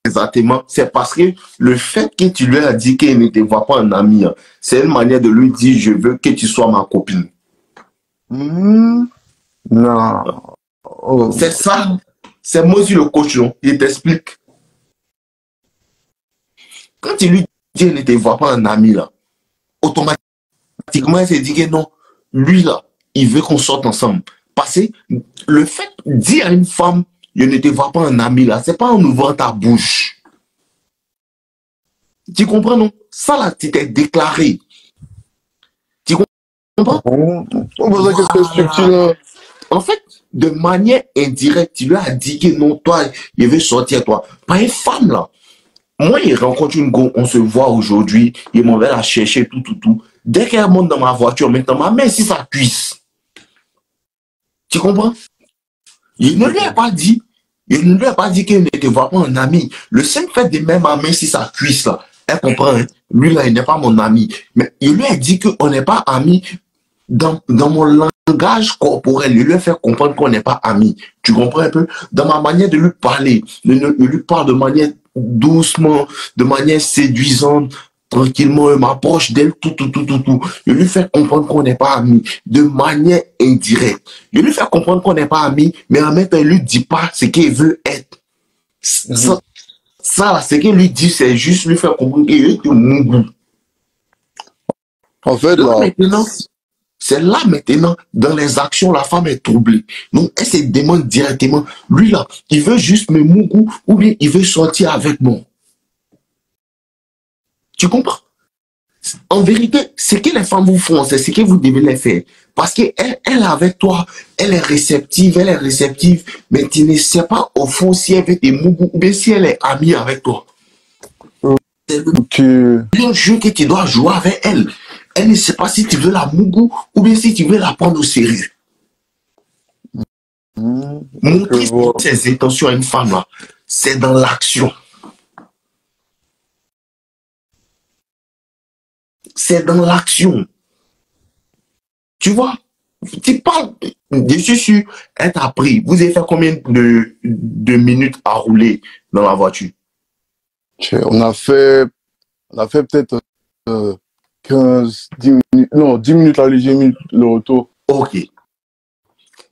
exactement, c'est parce que le fait que tu lui as dit qu'il ne te voit pas en ami, hein, c'est une manière de lui dire, je veux que tu sois ma copine. Hmm, non. Oh. C'est ça. C'est Mosi le coach, non? Il t'explique. Quand tu lui dis qu'il ne te voit pas en ami, là, automatiquement, il s'est dit que non, lui, là, il veut qu'on sorte ensemble. Parce que le fait de dire à une femme, je ne te vois pas en ami, là, c'est pas en ouvrant ta bouche. Tu comprends, non? Ça, là, tu t'es déclaré. Tu comprends? Oh, qu'est-ce que c'est subtil, hein? En fait, de manière indirecte, tu lui as dit que non, toi, je veux sortir, toi. Pas une femme, là. Moi, il rencontre une go, on se voit aujourd'hui, il m'en va la chercher, tout. Dès qu'elle monte dans ma voiture, maintenant, ma main sur sa cuisse. Tu comprends? Il ne lui a pas dit. Il ne lui a pas dit qu'il ne te voit pas un ami. Le simple fait de mettre ma main sur sa cuisse, là, elle comprend, hein? Lui, là, il n'est pas mon ami. Mais il lui a dit qu'on n'est pas amis dans mon langage corporel. Il lui a fait comprendre qu'on n'est pas amis. Tu comprends un peu? Dans ma manière de lui parler, je lui parle de manière doucement, de manière séduisante, tranquillement, je m'approche d'elle, tout. Je lui fais comprendre qu'on n'est pas amis, de manière indirecte. Je lui fais comprendre qu'on n'est pas amis, mais en même temps, il lui dit pas ce qu'il veut être. Ça, ce qu'il lui dit, c'est juste lui faire comprendre qu'il est mon goût. En fait, Là, là, maintenant, c'est là maintenant, dans les actions, la femme est troublée. Donc, elle se demande directement, lui là, il veut juste me mougou ou bien il veut sortir avec moi. Tu comprends? En vérité, ce que les femmes vous font, c'est ce que vous devez les faire. Parce qu'elle elle avec toi, elle est réceptive, mais tu ne sais pas au fond si elle veut te mougou ou bien si elle est amie avec toi. C'est le jeu que tu dois jouer avec elle. Elle ne sait pas si tu veux la mougou ou bien si tu veux la prendre au sérieux. Montrer ses intentions à une femme, là, c'est dans l'action. C'est dans l'action. Tu vois, tu parles, je suis sûr, elle t'a pris. Vous avez fait combien de minutes à rouler dans la voiture? on a fait peut-être 15, 10 minutes, non, 10 minutes aller, 10 minutes le retour. Ok.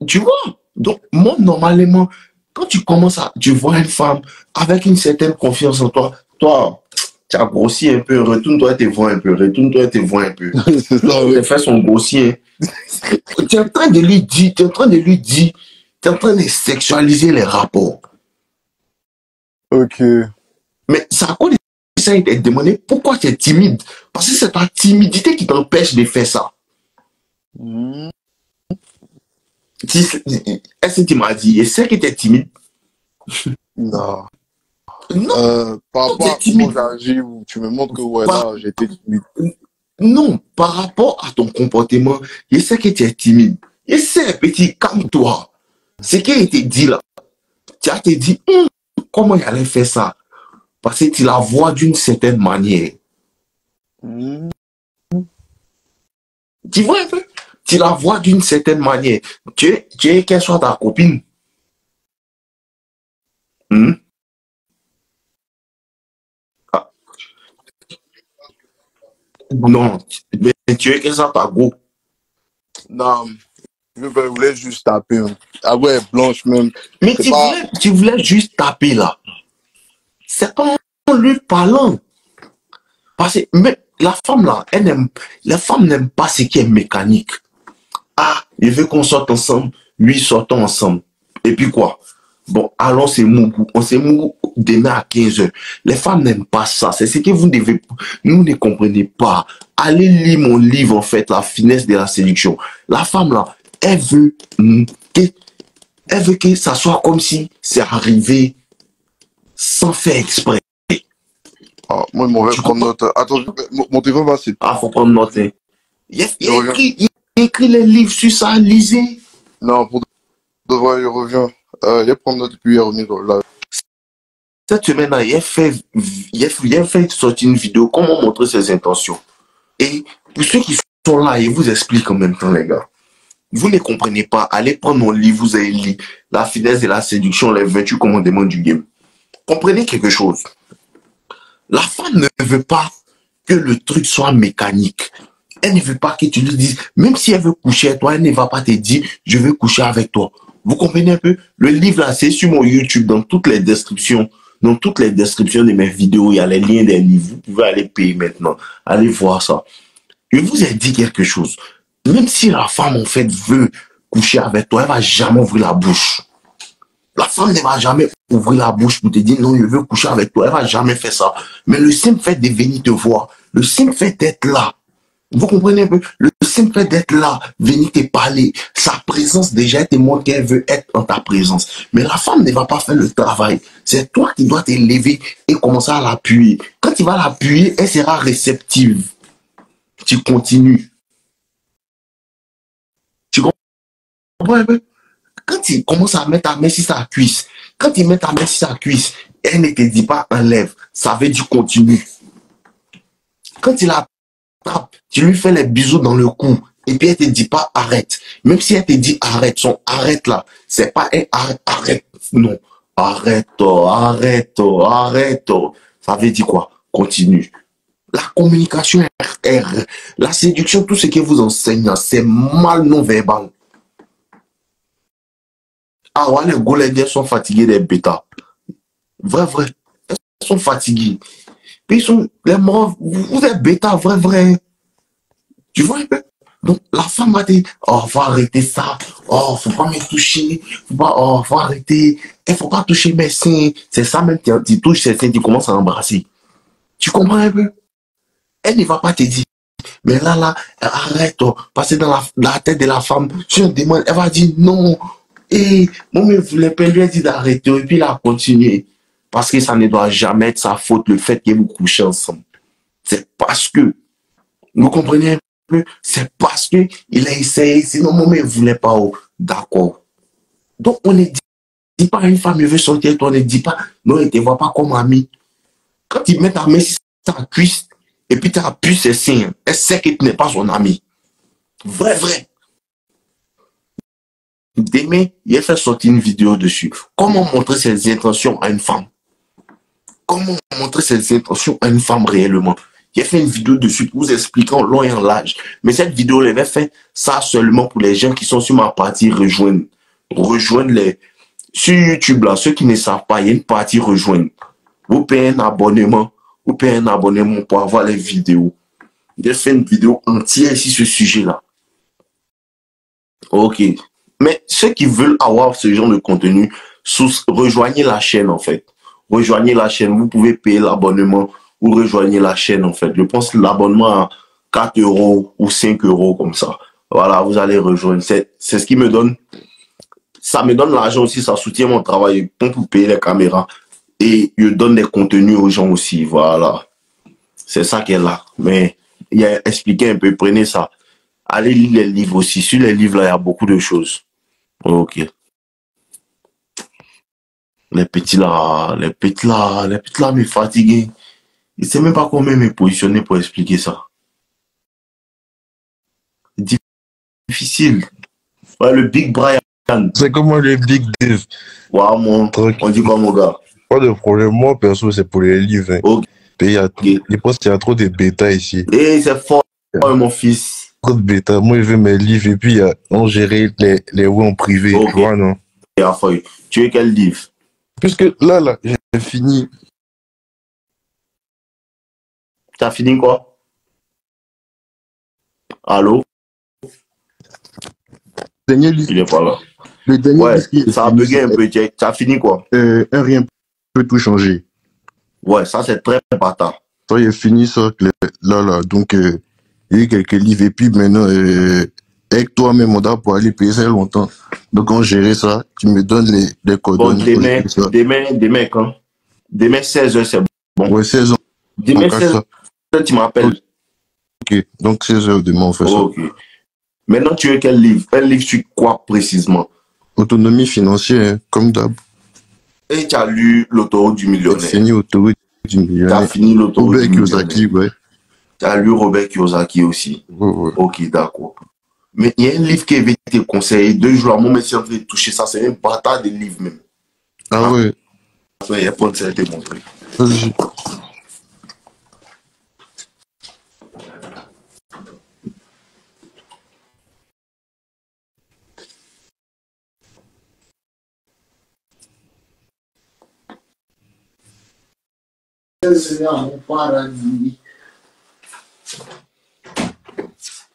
Tu vois, donc moi, normalement, quand tu commences tu vois une femme avec une certaine confiance en toi, tu as grossi un peu, retourne-toi et te vois un peu, C'est ça, oui. Les fesses sont grossies. Tu es en train de lui dire, tu es en train de sexualiser les rapports. Ok. Mais ça a quoi ça il t'a demandé pourquoi tu es timide? Parce que c'est ta timidité qui t'empêche de faire ça. Est-ce que tu m'as dit, et c'est que tu es timide? Non. Non, Par rapport à comment j'agis, tu me montres que ouais, là, j'étais timide. Non, par rapport à ton comportement, je sais que tu es timide. Je sais, petit, calme-toi. Ce qui a été dit là, tu as te dit, comment il allait faire ça? Parce que tu la vois d'une certaine manière. Tu vois un peu? Tu la vois d'une certaine manière. Tu es qu'elle soit ta copine. Ah. Non, mais tu es qu'elle soit ta go. Non, je voulais juste taper. Hein. Ah ouais, blanche même. Mais tu voulais juste taper là. C'est pas en lui parlant. Parce que mais la femme là, la femme n'aime pas ce qui est mécanique. Ah, il veut qu'on sorte ensemble, lui sortons ensemble. Et puis quoi? Bon, allons c'est mougou. On s'est mougou demain à 15h. Les femmes n'aiment pas ça. C'est ce que vous ne comprenez pas. Allez lire mon livre en fait, La finesse de la séduction. La femme là, elle veut que ça soit comme si c'est arrivé sans faire exprès. Ah, moi, je m'en vais prendre note. Attends, mon téléphone va s'éteindre. Ah, faut prendre note. Il écrit les livres sur ça, lisez. Non, pour de vrai, il revient. Il va prendre note puis il est revenu là. Cette semaine-là, il a fait sortir une vidéo, comment montrer ses intentions. Et pour ceux qui sont là, il vous explique en même temps, les gars. Vous ne comprenez pas, allez prendre mon livre, vous allez lire La finesse de la séduction, les 28 commandements du game. Comprenez quelque chose. La femme ne veut pas que le truc soit mécanique. Elle ne veut pas que tu lui dises, même si elle veut coucher avec toi, elle ne va pas te dire, je veux coucher avec toi. Vous comprenez un peu? Le livre là, c'est sur mon YouTube, dans toutes les descriptions. Dans toutes les descriptions de mes vidéos, il y a les liens des livres. Vous pouvez aller payer maintenant. Allez voir ça. Je vous ai dit quelque chose. Même si la femme, en fait, veut coucher avec toi, elle va jamais ouvrir la bouche. La femme ne va jamais ouvrir la bouche pour te dire non, je veux coucher avec toi. Elle va jamais faire ça. Mais le simple fait de venir te voir, le simple fait d'être là, vous comprenez un peu? Le simple fait d'être là, venir te parler, sa présence déjà te montre qu'elle veut être en ta présence. Mais la femme ne va pas faire le travail. C'est toi qui dois te lever et commencer à l'appuyer. Quand tu vas l'appuyer, elle sera réceptive. Tu continues. Tu comprends un peu? Quand tu commences à mettre ta main sur sa cuisse, quand tu mets ta main sur sa cuisse, elle ne te dit pas enlève. Ça veut dire continue. Quand tu la tapes, tu lui fais les bisous dans le cou et puis elle te dit pas arrête. Même si elle te dit arrête, son arrête là, c'est pas un arrête, arrête. Non. Arrête, arrête, arrête. Ça veut dire quoi? Continue. La communication la séduction, tout ce que vous enseignez, c'est mal non verbal. Ah ouais, les Golédiens sont fatigués des bêtas. Vrai, vrai. Ils sont fatigués. Puis ils sont, les morts, vous êtes bêta, vrai, vrai. Tu vois un peu? Donc, la femme va dire, oh, faut arrêter ça. Oh, faut pas me toucher. Faut arrêter. Il faut pas toucher mes seins. C'est ça même, tu touches ses seins, tu commences à embrasser. Tu comprends un peu? Elle ne va pas te dire. Mais là, arrête, passer dans la tête de la femme. Si on demande, elle va dire non. Et moi, je voulais pas lui dire d'arrêter. Et puis, il a continué. Parce que ça ne doit jamais être sa faute, le fait que vous couchez ensemble. C'est parce que, vous comprenez un peu, c'est parce que il a essayé, sinon moi, je ne voulais pas. Oh, d'accord. Donc, on ne dit pas à une femme, je veux sortir, on ne dit pas, non, elle ne te voit pas comme amie. Quand il met ta main sur sa cuisse, et puis tu appuies ses seins, elle sait que tu n'es pas son ami. Vrai, vrai. Demain, il a fait sortir une vidéo dessus. Comment montrer ses intentions à une femme? Comment montrer ses intentions à une femme réellement? J'ai fait une vidéo dessus pour vous expliquer en long et en large. Mais cette vidéo, j'avais fait ça seulement pour les gens qui sont sur ma partie rejoindre. Rejoindre les... Sur YouTube, là, ceux qui ne savent pas, il y a une partie rejoindre. Vous payez un abonnement. Vous payez un abonnement pour avoir les vidéos. J'ai fait une vidéo entière sur ce sujet-là. Ok. Mais ceux qui veulent avoir ce genre de contenu, rejoignez la chaîne, en fait. Rejoignez la chaîne. Vous pouvez payer l'abonnement ou rejoignez la chaîne, en fait. Je pense que l'abonnement à 4 € ou 5 € comme ça. Voilà, vous allez rejoindre. C'est ce qui me donne. Ça me donne l'argent aussi, ça soutient mon travail pour payer les caméras. Et je donne des contenus aux gens aussi. Voilà. C'est ça qui est là. Mais il a expliqué un peu. Prenez ça. Allez lire les livres aussi. Sur les livres, là, il y a beaucoup de choses. Ok. Les petits là me fatiguent. Je ne sais même pas comment me positionner pour expliquer ça. Difficile. Ouais, le Big Brian. C'est comme le Big Dave. Ouais, on dit quoi, mon gars? Pas de problème. Moi, perso, c'est pour les livres. Hein. Ok. Je pense qu'il y a trop de bêta ici. Et c'est fort, mon fils. Trop de bêta. Moi, je veux mes livres et puis on gérait les web en privé. Okay. Tu vois, non? Tu es quel livre? Puisque là, j'ai fini. T'as fini quoi? Allô? Le dernier livre. Il est pas là. Le dernier ouais, livre ça a bugué un peu. T'as fini quoi? Un rien peut tout changer. Ouais, ça c'est très bâtard. Ça, j'ai fini ça. Là. Donc, il y a eu quelques livres. Et puis maintenant, avec toi-même, on doit pour aller payer ça longtemps. Donc, on gérait ça. Tu me donnes les coordonnées. Bon, demain quand? Demain 16h, c'est bon. Ouais, 16h. Demain 16h, tu m'appelles. Ok, donc 16h demain, on fait ça. Ok. Maintenant, tu veux quel livre? Un livre sur quoi précisément? Autonomie financière, comme d'hab. Et tu as lu L'autoroute du millionnaire. J'ai fini Autoroute du millionnaire. Tu as fini L'autoroute du millionnaire. Robert Kiyosaki, ouais. Tu as lu Robert Kiyosaki aussi. Ouais. Ok, d'accord. Mais il y a un livre qui avait été conseillé 2 jours. Moi, je suis en train de toucher ça. C'est un bâtard de livre même. Ah ouais. il y a pas de ça a été montré. Vas-y. Seigneur, mon paradis.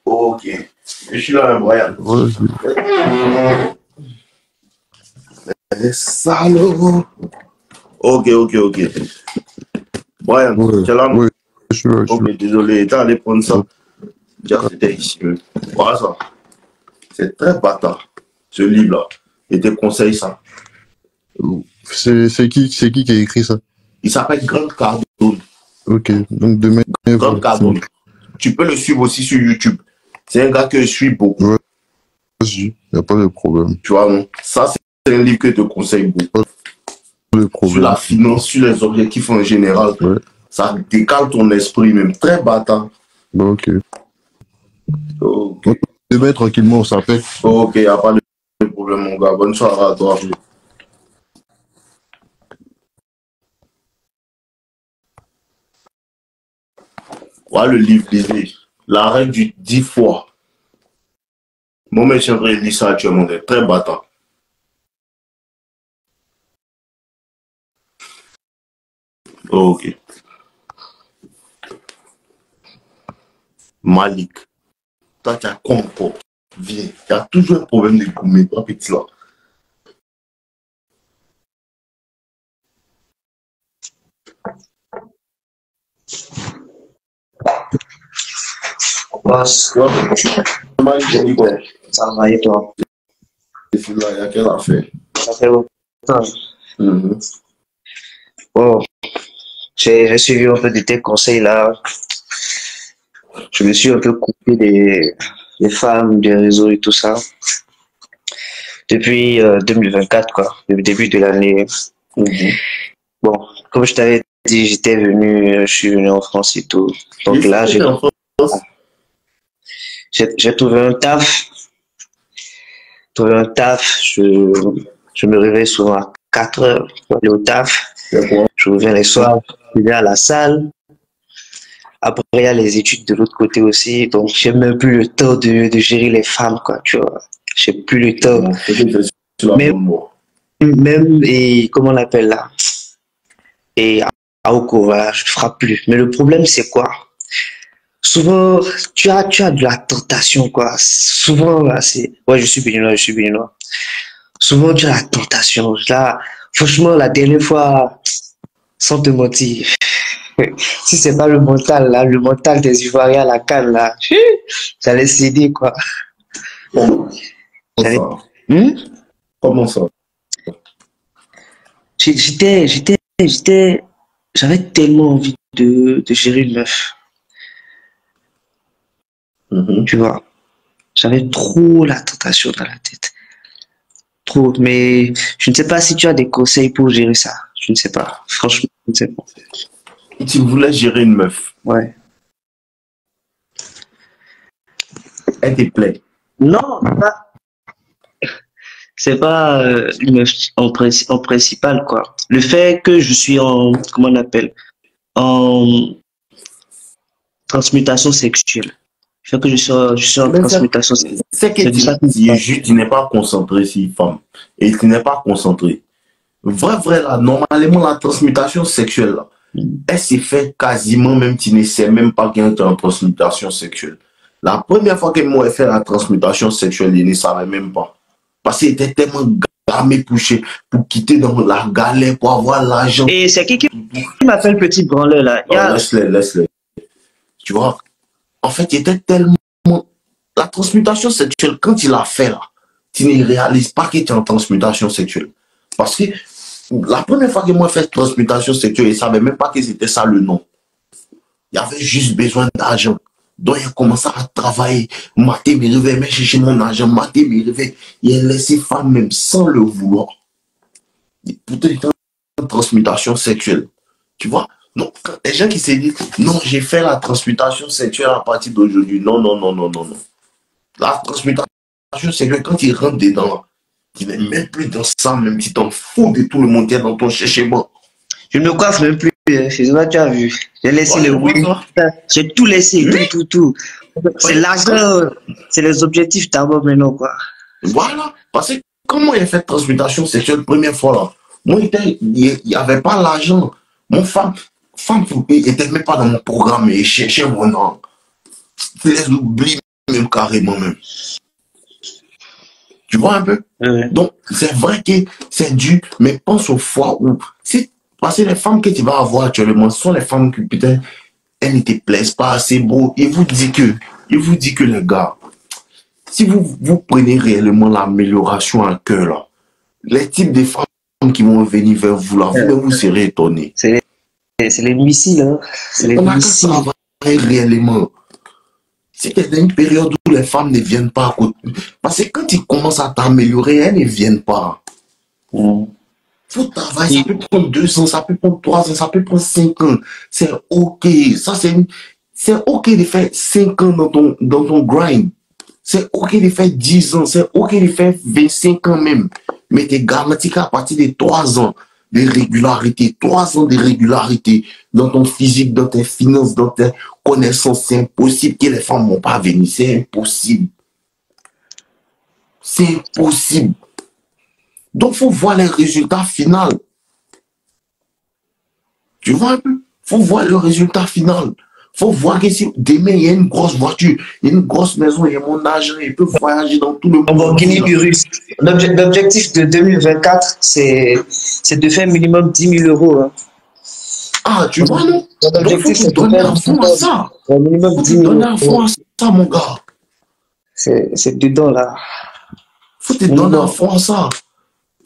Ok. Je suis là, Brian. Vas-y. Les salauds. Ok. Brian, Ouais, tu es là, non? ouais, je suis là, je suis Ok, désolé, t'es allé prendre ça. Déjà, c'était ici. Voilà ça. C'est très bâtard, ce livre-là. Je te conseille ça. là. C'est qui a écrit ça? Il s'appelle Grant Cardone. Ok, donc demain, Grant voilà, Cardone. Tu peux le suivre aussi sur YouTube. C'est un gars que je suis beaucoup. Ouais. vas-y, il n'y a pas de problème. Tu vois, non? Ça, c'est un livre que je te conseille beaucoup. Pas de Sur problème. la finance, sur les objectifs en général. Ouais. Ça décale ton esprit même. Très bâtard. Bah, ok. Ok, Demain, tranquillement, on s'appelle. ok, y a pas de problème, mon gars. Bonne soirée à toi. Voilà le livre, lisez. La règle du 10 fois. Mon mec, j'aimerais lire ça actuellement. C'est très bâtard. Ok. Malik. Toi, tu as quoi encore? Viens. Il y a toujours un problème de gourmet, toi, petit là. Boss, Tu vois, Malik, j'ai dit quoi? ça va et toi? C'est celui-là, il y a quelle affaire? Ça fait longtemps. Mhm. Bon, j'ai suivi un peu de tes conseils là. Je me suis un peu coupé des femmes, des réseaux et tout ça. Depuis 2024, quoi. Depuis le début de l'année. Mhm. Bon, comme je t'avais dit, je suis venu en France et tout. Donc Et là, ça, c'était en France. j'ai trouvé un taf. Je me réveille souvent à 4 heures pour aller au taf. C'est quoi? Je reviens les soirs, je vais à la salle. Après, il y a les études de l'autre côté aussi. Donc, j'ai même plus le temps de gérer les femmes, quoi, tu vois. J'ai plus le temps. Bon, c'est que c'est sur la Mais bonne voie. même, et comment on l'appelle là? Et à Oko, voilà, je ne frappe plus. Mais le problème, c'est quoi? Souvent, tu as de la tentation, quoi. Souvent, là, ouais, je suis béninois. Souvent, tu as la tentation. Là, franchement, la dernière fois, sans te mentir, si c'est pas le mental, là, le mental des Ivoiriens à la canne, là, j'allais céder, quoi. Comment J'allais, ça? Hmm? Comment ça? J'avais tellement envie de gérer une meuf, Mhm. tu vois. J'avais trop la tentation dans la tête. Trop. Mais je ne sais pas si tu as des conseils pour gérer ça. Je ne sais pas. Franchement, je ne sais pas. Et tu voulais gérer une meuf. Ouais. Elle te plaît. Non, c'est pas une meuf en principal, quoi. Le fait que je suis comment on appelle, en transmutation sexuelle. Le fait que je suis en Mais ça, transmutation sexuelle. c'est que C'est de ça que tu es juste, tu n'es pas concentré sur une femme. Et tu n'es pas concentré. Vrai, là, normalement, la transmutation sexuelle, là, elle s'est fait quasiment même, tu ne sais même pas qu'il y a une transmutation sexuelle. La première fois que moi, j'ai fait la transmutation sexuelle, il ne savait même pas. Parce qu'il était tellement gamé pour quitter dans la galère, pour avoir l'argent. Et c'est qui m'appelle petit branleur, là? Non, laisse-les. Tu vois, en fait, il était tellement... La transmutation sexuelle, quand il l'a fait, là, tu ne réalises pas que tu es en transmutation sexuelle. Parce que la première fois que moi j'ai fait transmutation sexuelle, il ne savait même pas que c'était ça le nom. Il avait juste besoin d'argent. Donc, il a commencé à travailler, mater mes rêves, même chercher mon argent, mater mes rêves. Il a laissé femme même sans le vouloir. Pourtant, il était en transmutation sexuelle. Tu vois? Donc, les gens qui se disent, non, j'ai fait la transmutation sexuelle à partir d'aujourd'hui. Non. La transmutation sexuelle, quand il rentre dedans, il n'est même plus dans ça, même si t'en fous de tout le monde qui est dans ton cherchement. Je ne me coiffe même plus. Je sais pas, tu as vu. J'ai laissé Ouais, le je vois oui. ça. J'ai tout laissé, Oui, tout. C'est ouais. l'argent, c'est les objectifs d'abord maintenant, quoi. Voilà. Parce que quand moi j'ai fait transmutation sexuelle première fois là, moi il n'y avait pas l'argent. Mon femme était même pas dans mon programme et cherchait mon nom. Je les oublie même carrément même. Tu vois un peu? Ouais. Donc, c'est vrai que c'est dû, mais pense aux fois où, parce que les femmes que tu vas avoir actuellement sont les femmes qui, peut-être, elles ne te plaisent pas assez beau. Il vous dit que les gars, si vous prenez réellement l'amélioration en cœur, là, les types de femmes qui vont venir vers vous, là, vous serez étonnés. C'est les missiles, hein. C'est les On a qu'à missiles. travailler réellement. C'est qu'il y a une période où les femmes ne viennent pas à côté. Parce que quand ils commencent à t'améliorer, elles ne viennent pas. Mm. Faut travailler, ça peut prendre 2 ans, ça peut prendre 3 ans, ça peut prendre 5 ans. C'est OK. C'est OK de faire 5 ans dans ton grind. C'est OK de faire 10 ans. C'est OK de faire 25 ans même. Mais t'es garanti qu'à partir de 3 ans de régularité, 3 ans de régularité dans ton physique, dans tes finances, dans tes connaissances, c'est impossible que les femmes ne vont pas venir. C'est impossible. C'est impossible. Donc, il faut voir les résultats finaux. Tu vois un peu? Il faut voir le résultat final. Il faut voir que si demain, il y a une grosse voiture, une grosse maison, il y a mon argent, il peut voyager dans tout le monde. Lamborghini Urus. L'objectif de 2024, c'est de faire minimum 10 000 euros. Hein. Ah, tu vois, non? Donc, il faut L'objectif, te c'est de donner faire à fond à ça. minimum Il faut 10 te 000 donner à fond euros. à ça, mon gars. C'est dedans, là. Il faut te donner à fond à ça.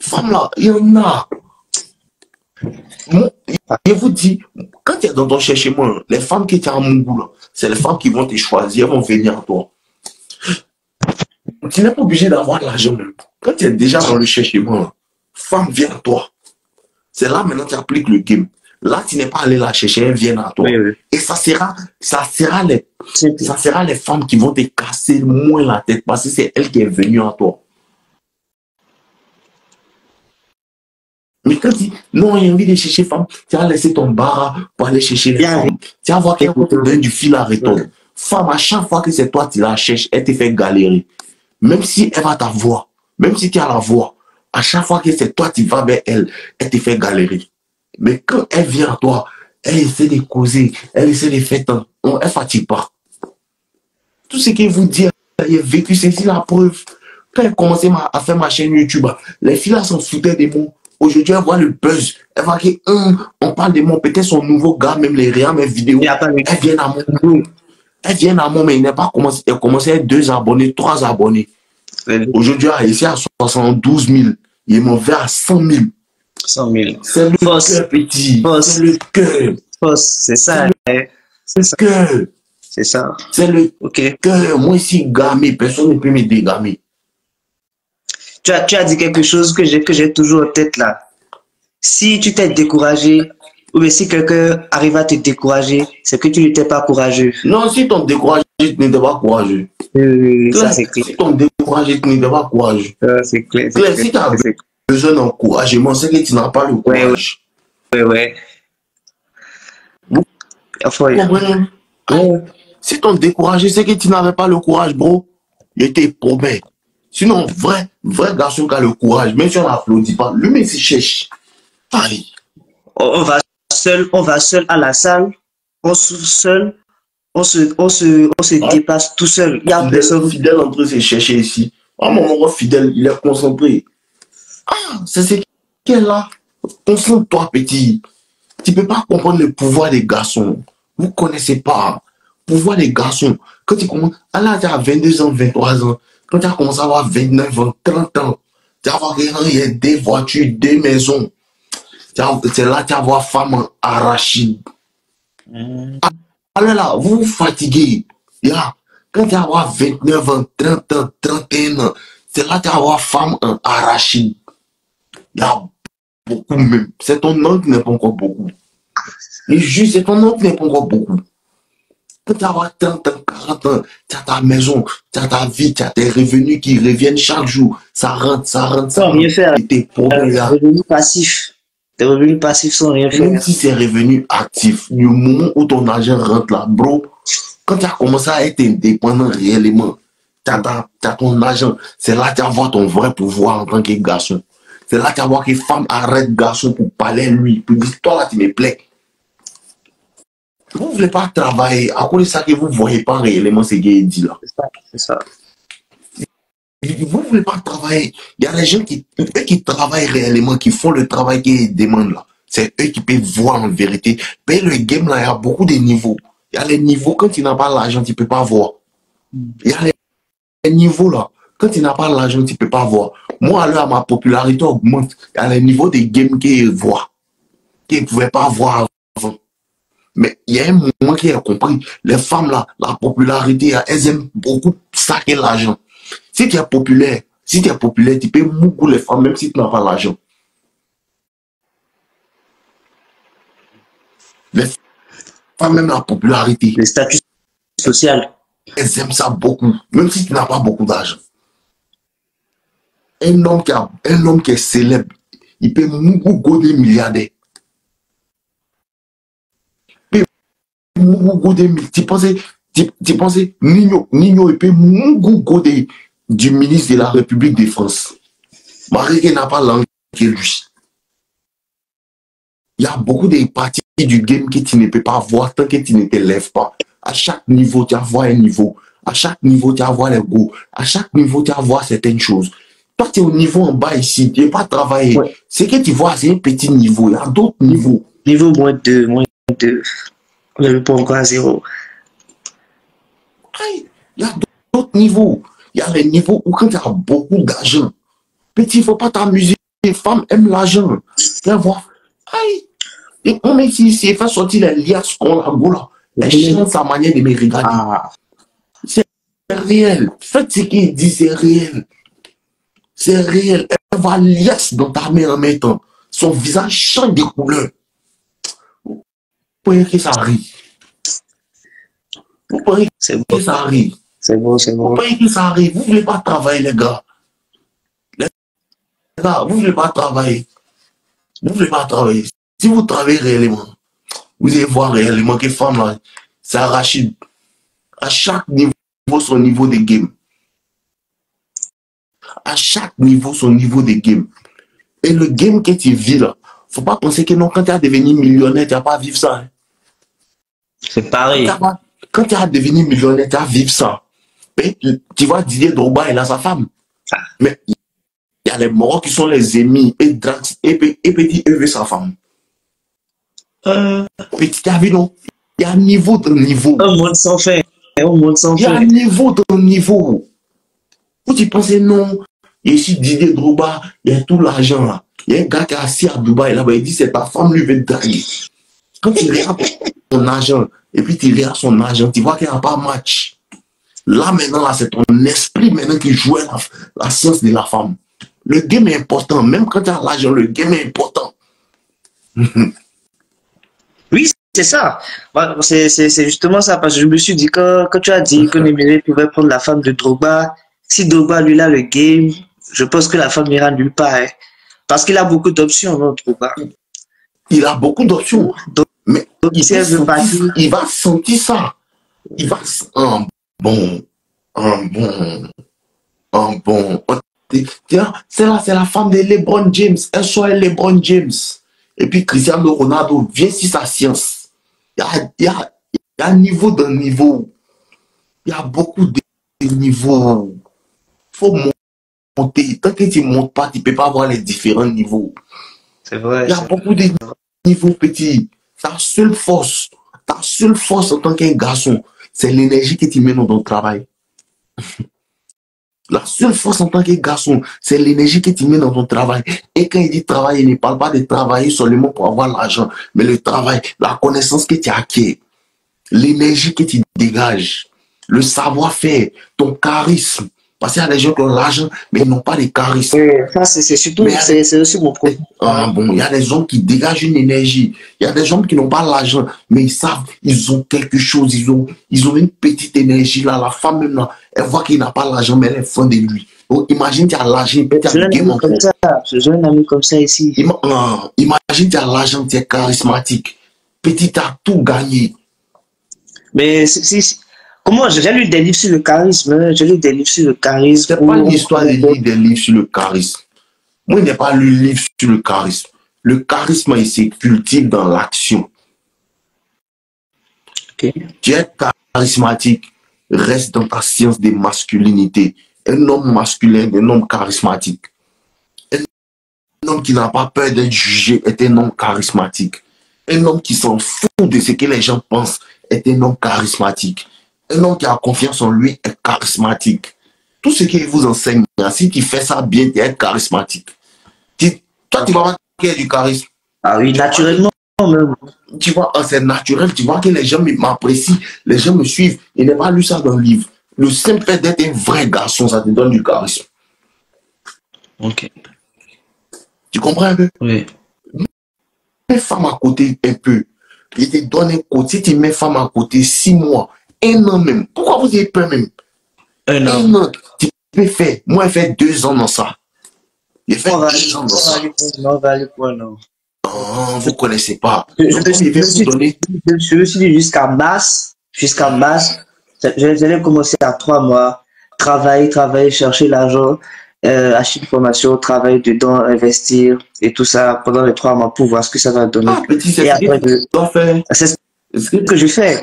Femme là, il y en a. Moi, je vous dis, quand tu es dans ton cherchement, les femmes qui étaient à mon goût, là, c'est les femmes qui vont te choisir, elles vont venir à toi. Tu n'es pas obligé d'avoir de l'argent même. Quand tu es déjà dans le cherchement, là, femme vient à toi. C'est là maintenant que tu appliques le game. Là, tu n'es pas allé la chercher, elles viennent à toi. Oui, oui. Et ça sera les femmes qui vont te casser moins la tête parce que c'est elle qui est venue à toi. Mais quand tu dis, non, il y a envie de chercher femme, tu vas laisser ton bar pour aller chercher les femmes. Tu vas voir qu'elle te donne du fil à retordre. Femme, à chaque fois que c'est toi qui la cherches, elle te fait galérer. Même si elle va t'avoir, même si tu as la voix, à chaque fois que c'est toi qui vas vers elle, elle te fait galérer. Mais quand elle vient à toi, elle essaie de causer, elle essaie de faire tant, elle ne fatigue pas. Tout ce qu'elle vous dit, elle a vécu, c'est ici la preuve. Quand elle commençait à faire ma chaîne YouTube, les filles là s'en foutaient des mots. Aujourd'hui, elle voit le buzz. Elle voit qu'on parle de moi, peut-être son nouveau gars, même les réels, mes vidéos. Elle vient à mon Elle vient à moi, mais il n'a pas commencé. Elle commençait à 2 abonnés, 3 abonnés. Aujourd'hui, elle a réussi à 72 000. Il m'en fait à 100 000. 100 000. C'est le cœur, petit. C'est le cœur. C'est ça. C'est le cœur. C'est ça. C'est le cœur. Moi, ici, gamé, personne ne peut me dégamer. Tu as dit quelque chose que j'ai toujours en tête là. Si tu t'es découragé, ou bien si quelqu'un arrive à te décourager, c'est que tu n'étais pas courageux. Non, si t'es découragé, tu n'étais pas courageux. Ça, c'est clair. Si t'es découragé, tu n'étais pas courageux. C'est clair. Si tu as besoin d'encouragement, c'est que tu n'as pas le courage. Ouais. Vous comprenez? Si t'es découragé, c'est que tu n'avais pas le courage, bro. Il était paumé. Sinon, vrai garçon qui a le courage, même si on n'applaudit pas, lui-même s'il cherche. Allez. On va seul à la salle, on se dépasse tout seul. Il y a personne. Fidèle en train de se chercher ici. Ah, mon fidèle, il est concentré. Ah, c'est ce qu'elle a. Concentre-toi, petit. Tu ne peux pas comprendre le pouvoir des garçons. Vous ne connaissez pas. Le pouvoir des garçons. Quand tu commences, là, tu as 22 ans, 23 ans. Quand tu as commencé à avoir 29 ans, 30 ans, tu vas voir qu'il y a des voitures, des maisons. C'est là que tu vas voir femme en arachide. Alors là, vous vous fatiguez. Quand tu vas avoir 29 ans, 30 ans, 31 ans, c'est là que tu vas voir femme en arachide. Il y a beaucoup même. C'est ton nom qui n'est pas encore beaucoup. Et juste, c'est ton nom qui n'est pas encore beaucoup. Quand tu as 30 ans, 40 ans, tu as ta maison, tu as ta vie, tu as tes revenus qui reviennent chaque jour. Ça rentre. Sans rien faire. Et tes problèmes là. Revenu passif. Tes revenus passifs sont rien Même faire. si c'est revenu actif, du moment où ton argent rentre là, bro, quand tu as commencé à être indépendant réellement, tu as ton argent, c'est là que tu vas voir ton vrai pouvoir en tant que garçon. C'est là que tu vas voir que femme arrête garçon pour parler à lui, pour dire, toi là, tu me plais. Vous ne voulez pas travailler, à cause de ça que vous ne voyez pas réellement ce qu'il dit là. C'est ça. Vous ne voulez pas travailler. Il y a des gens eux qui travaillent réellement, qui font le travail qu'ils demandent là. C'est eux qui peuvent voir en vérité. Mais le game là, il y a beaucoup de niveaux. Il y a les niveaux, quand tu n'as pas l'argent, tu ne peux pas voir. Il y a les niveaux là. Quand tu n'as pas l'argent, tu ne peux pas voir. Moi, alors, ma popularité augmente. Il y a les niveaux des games qu'ils voient, qu'ils ne pouvaient pas voir avant. Mais il y a un moment qui a compris. Les femmes là, la popularité, elles aiment beaucoup saquer l'argent. Si tu es populaire, tu peux beaucoup les femmes, même si tu n'as pas l'argent. Les femmes aiment la popularité. Le statut social. Elles aiment ça beaucoup, même si tu n'as pas beaucoup d'argent. Un homme qui est célèbre, il peut beaucoup des milliardaires. Tu pensais, Nino, il peut beaucoup du ministre de la République de France. Marie n'a pas langue que lui. Il y a beaucoup de parties du game que tu ne peux pas voir tant que tu ne te lèves pas. À chaque niveau, tu vas voir un niveau. À chaque niveau, tu vas voir les goûts. À chaque niveau, tu vas voir certaines choses. Toi, tu es au niveau en bas ici, tu n'es pas travaillé. Ouais. Ce que tu vois, c'est un petit niveau. Il y a d'autres niveaux. Niveau moins 2. On n'est pas encore à 0. Il y a d'autres niveaux. Il y a les niveaux où quand tu as beaucoup d'argent, petit, il ne faut pas t'amuser. Les femmes aiment l'argent. Tu vas voir. Aïe. Et on met ici, il fait sortir les liasses qu'on a goût là. Elle change sa manière de me regarder. Ah. C'est réel. Faites ce qu'il dit, c'est réel. C'est réel. Elle va liasse dans ta main en même temps. Son visage change de couleur. Vous voyez que ça arrive. Vous voyez que ça arrive. C'est bon. Vous voyez que ça arrive. Vous ne voulez pas travailler, les gars. Les gars, vous ne voulez pas travailler. Vous ne voulez pas travailler. Si vous travaillez réellement, vous allez voir réellement que femme là, c'est arraché à chaque niveau son niveau de game. À chaque niveau son niveau de game. Et le game que tu vis là, faut pas penser que non, quand tu as devenu millionnaire, tu n'as pas à vivre ça. Hein. C'est pareil. Quand tu as devenu millionnaire, tu as à vivre ça. Et tu vois Didier Drogba, il a sa femme. Mais il y a les morts qui sont les ennemis et Drax et Petit veut sa femme. Petit, tu as vu non? Il y a un niveau de niveau. Un monde sans fin. Il y a un niveau de niveau. Où tu pensais non? Et ici Didier Drogba, il y a tout l'argent là. Il y a un gars qui est assis à Dubaï là-bas, il dit c'est ta femme lui veut te draguer. Quand tu regardes son argent et puis tu regardes son argent, tu vois qu'il n'y a pas de match. Là maintenant, là, c'est ton esprit maintenant qui joue la science de la femme. Le game est important. Même quand tu as l'argent, le game est important. Oui, c'est ça. C'est justement ça. Parce que je me suis dit, quand tu as dit que Néméré pouvait prendre la femme de Drogba, si Drogba lui a le game, je pense que la femme ira nulle part. Hein. Parce qu'il a beaucoup d'options, non, Drogba. Il a beaucoup d'options. Mais il va sentir ça. Il va c'est la femme de LeBron James. Elle soit LeBron James. Et puis Cristiano Ronaldo vient sur sa science. Il y a un niveau d'un niveau. Il y a beaucoup de niveaux. Il faut monter. Tant que tu ne montes pas, tu ne peux pas avoir les différents niveaux. C'est vrai. Il y a beaucoup de niveaux petits. Ta seule force en tant qu'un garçon, c'est l'énergie que tu mets dans ton travail. La seule force en tant que garçon, c'est l'énergie que tu mets dans ton travail. Et quand il dit travail, il ne parle pas de travailler seulement pour avoir l'argent, mais le travail, la connaissance que tu acquiers, l'énergie que tu dégages, le savoir-faire, ton charisme. Parce qu'il y a des gens qui ont l'argent, mais ils n'ont pas de charisme. Ça, c'est surtout, c'est aussi mon problème. Il y a des hommes qui dégagent une énergie. Il y a des hommes qui n'ont pas l'argent, mais ils savent, ils ont quelque chose, ils ont une petite énergie là. La femme même là, elle voit qu'il n'a pas l'argent, mais elle est fan de lui. Donc, imagine, tu as l'argent, tu as J'ai le un game ami en comme compte. ça. J'ai un ami comme ça ici. Imagine, tu as l'argent, tu es charismatique. Petit, tu as tout gagné. Mais comment j'ai lu des livres sur le charisme, hein. J'ai lu des livres sur le charisme. C'est pas une histoire de lire des livres sur le charisme. Moi, je n'ai pas lu le livre sur le charisme. Le charisme, il se cultive dans l'action. Ok. Tu es charismatique, reste dans ta science des masculinités. Un homme masculin, un homme charismatique. Un homme qui n'a pas peur d'être jugé est un homme charismatique. Un homme qui s'en fout de ce que les gens pensent est un homme charismatique. Un homme qui a confiance en lui est charismatique. Tout ce qu'il vous enseigne, si tu fais ça bien, tu es charismatique. Toi, tu vas voir qu'il y a du charisme. Ah oui, naturellement même. Tu vois, c'est naturel. Tu vois que les gens m'apprécient, les gens me suivent. Il n'a pas lu ça dans le livre. Le simple fait d'être un vrai garçon, ça te donne du charisme. Ok. Tu comprends un peu? Oui. Mets femme à côté un peu. Il te donne un côté. Si tu mets femme à côté 6 mois, 1 an même. Pourquoi vous avez peur même? Un an. 1 an. Tu peux faire. Moi, j'ai fait 2 ans dans ça. J'ai fait 2 ans dans ça. On va aller pour un an. Oh, vous ne connaissez pas. Je Donc, il va vous donner. me suis dit jusqu'à mars. J'allais commencer à 3 mois. Travailler, chercher l'argent, acheter une formation, travailler dedans, investir et tout ça pendant les 3 mois pour voir ce que ça va donner. Ah, petit, c'est Et ce après, que tu dois faire. c'est ce Est-ce que que je fais.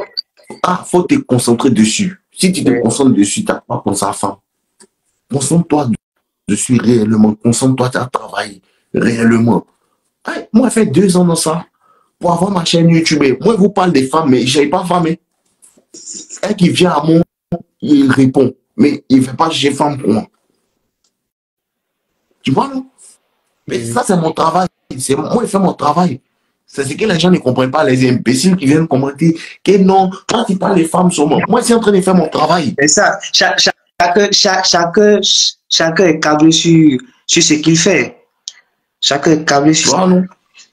Ah, faut te concentrer dessus. Si tu te concentres dessus, tu n'as pas pensé à femme. Concentre-toi dessus réellement. Concentre-toi, tu as travaillé réellement. Ouais, moi, j'ai fait 2 ans dans ça pour avoir ma chaîne YouTube. Moi, je vous parle des femmes, mais je n'ai pas femme. Elle qui vient à moi, il répond. Mais il ne fait pas j'ai femme pour moi. Tu vois, non? Mais ça, c'est mon travail. Moi, je fais mon travail. C'est ce que les gens ne comprennent pas, les imbéciles qui viennent commenter que non, quand tu parles des femmes sur moi, je suis en train de faire mon travail. Et ça, chacun est câblé sur ce qu'il fait. Chacun est câblé sur Voilà, non?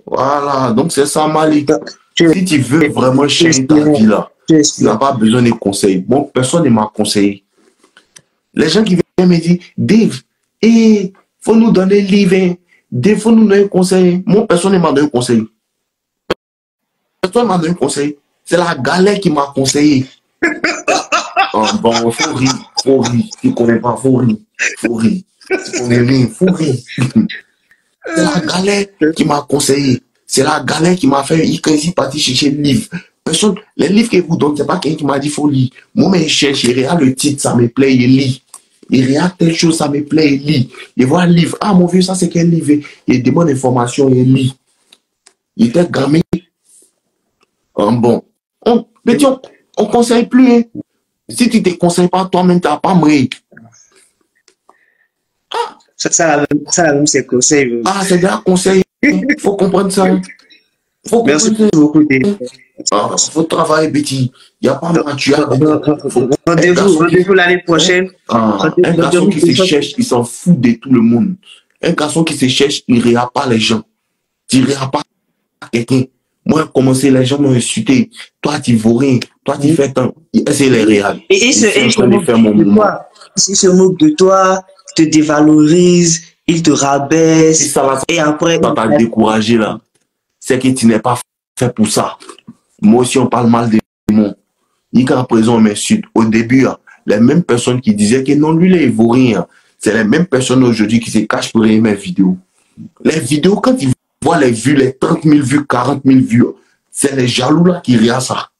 Voilà, donc c'est ça, Malik. Tu Si tu veux vraiment changer ta vie là, tu n'as pas besoin de conseils. Bon, personne ne m'a conseillé. Les gens qui viennent me dire, Dave, faut nous donner le livre, Dave, faut nous donner un conseil. Moi, personne ne m'a donné un conseil. Personne ne m'a donné un conseil. C'est la galère qui m'a conseillé. Oh, bon, faut rire. Tu ne connais pas, faut rire. Tu connais rien, faut rire. C'est la galère qui m'a conseillé. C'est la galère qui m'a fait, quand je suis parti chercher le livre. Personne, les livres que vous donnez, c'est pas quelqu'un qui m'a dit faut lire. Moi, je cherche, il regarde le titre, ça me plaît, il lit. Il regarde telle chose, ça me plaît, il lit. Il voit le livre. Ah, mon vieux, ça c'est quel livre? Il demande information, il lit. Il était gamin. Bon. Mais on conseille plus. Hein. Si tu ne te conseilles pas toi-même, tu n'as pas moyen. ça, même, c'est conseil. Ah, c'est déjà conseil. Il faut comprendre ça. Merci beaucoup. Faut travailler, petit. Il n'y a pas mal. Rendez-vous l'année prochaine. Un garçon qui se cherche, il s'en fout de tout le monde. Un garçon qui se cherche, il ne regarde pas les gens. Tu ne regardes pas quelqu'un. Moi, commencer, les gens m'ont insulté. Toi, tu ne vaux rien. Toi, tu fais tant. C'est les réels. Et il se moque de toi, te dévalorise, il te rabaisse. Si ça et après, ça t'a découragé là. C'est que tu n'es pas fait pour ça. Moi aussi, on parle mal de moi. Ni qu'à présent, on m'insulte. Au début, les mêmes personnes qui disaient que non, lui, là, il ne vaut rien. C'est les mêmes personnes aujourd'hui qui se cachent pour regarder mes vidéos. Les vidéos, quand ils voient les vues, les 30 000 vues, 40 000 vues, c'est les jaloux là qui regardent ça.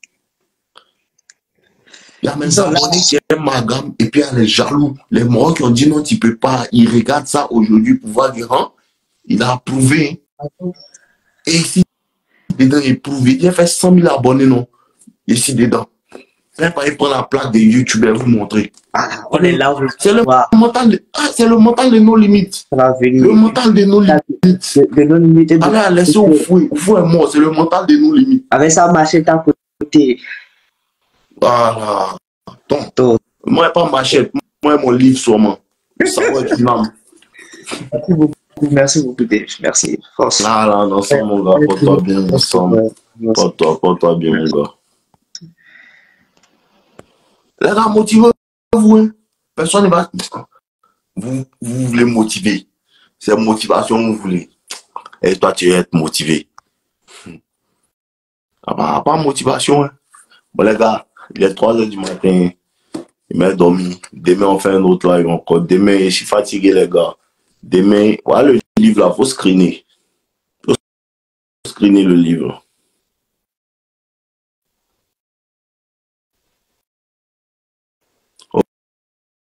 Il y a même des abonnés qui aiment ma gamme et puis il y a les jaloux, les morts qui ont dit non, tu ne peux pas. Ils regardent ça aujourd'hui pour voir dire, hein, il a approuvé. Et ici, dedans, il prouve. Il a fait 100 000 abonnés, non. Ici, dedans. Il prend la plaque de YouTube et vous montrer. On est là. C'est le mental de nos limites. Le mental de nos limites. Allez, laissez au fouet. Au fouet est mort. C'est le mental de nos limites. Avec ça, machette à côté. Voilà. Donc, moi, pas machette. Moi, mon livre sur moi. Ça va être une âme. Merci beaucoup, Dave. Merci. Force. Là, non, c'est mon gars. Porte-toi bien, ensemble. Porte-toi bien, mon gars. Les gars, motivez-vous. Hein. Personne ne va. vous voulez motiver. C'est motivation que vous voulez. Et toi, tu vas être motivé. Ah bah, pas motivation. Hein. Bon, les gars, il est 3 heures du matin. Il m'a dormi. Demain, on fait un autre live encore. Demain, je suis fatigué, les gars. Demain, voilà le livre là, faut screener. Faut screener le livre.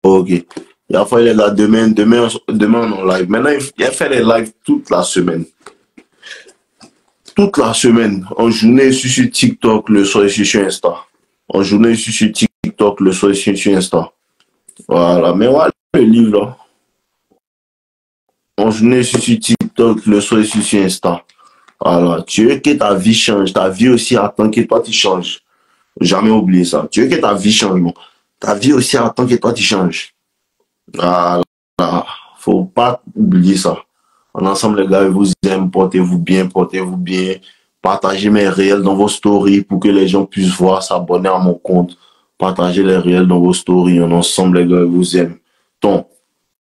Ok. Et après, les gars, demain, on live. Maintenant, il a fait les lives toute la semaine. Toute la semaine. En journée, je suis sur TikTok, le soir, je suis sur Insta. En journée, je suis sur TikTok, le soir, je suis sur Insta. Voilà. Mais voilà le livre là. En journée, je suis sur TikTok, le soir, je suis sur Insta. Voilà. Tu veux que ta vie change. Ta vie aussi attend que toi, tu changes. Jamais oublier ça. Tu veux que ta vie change, bon. Ta vie aussi attend que toi, tu changes. Voilà. Faut pas oublier ça. En ensemble, les gars, je vous aime. Portez-vous bien, portez-vous bien. Partagez mes réels dans vos stories pour que les gens puissent voir, s'abonner à mon compte. Partagez les réels dans vos stories. En ensemble, les gars, je vous aime. Donc,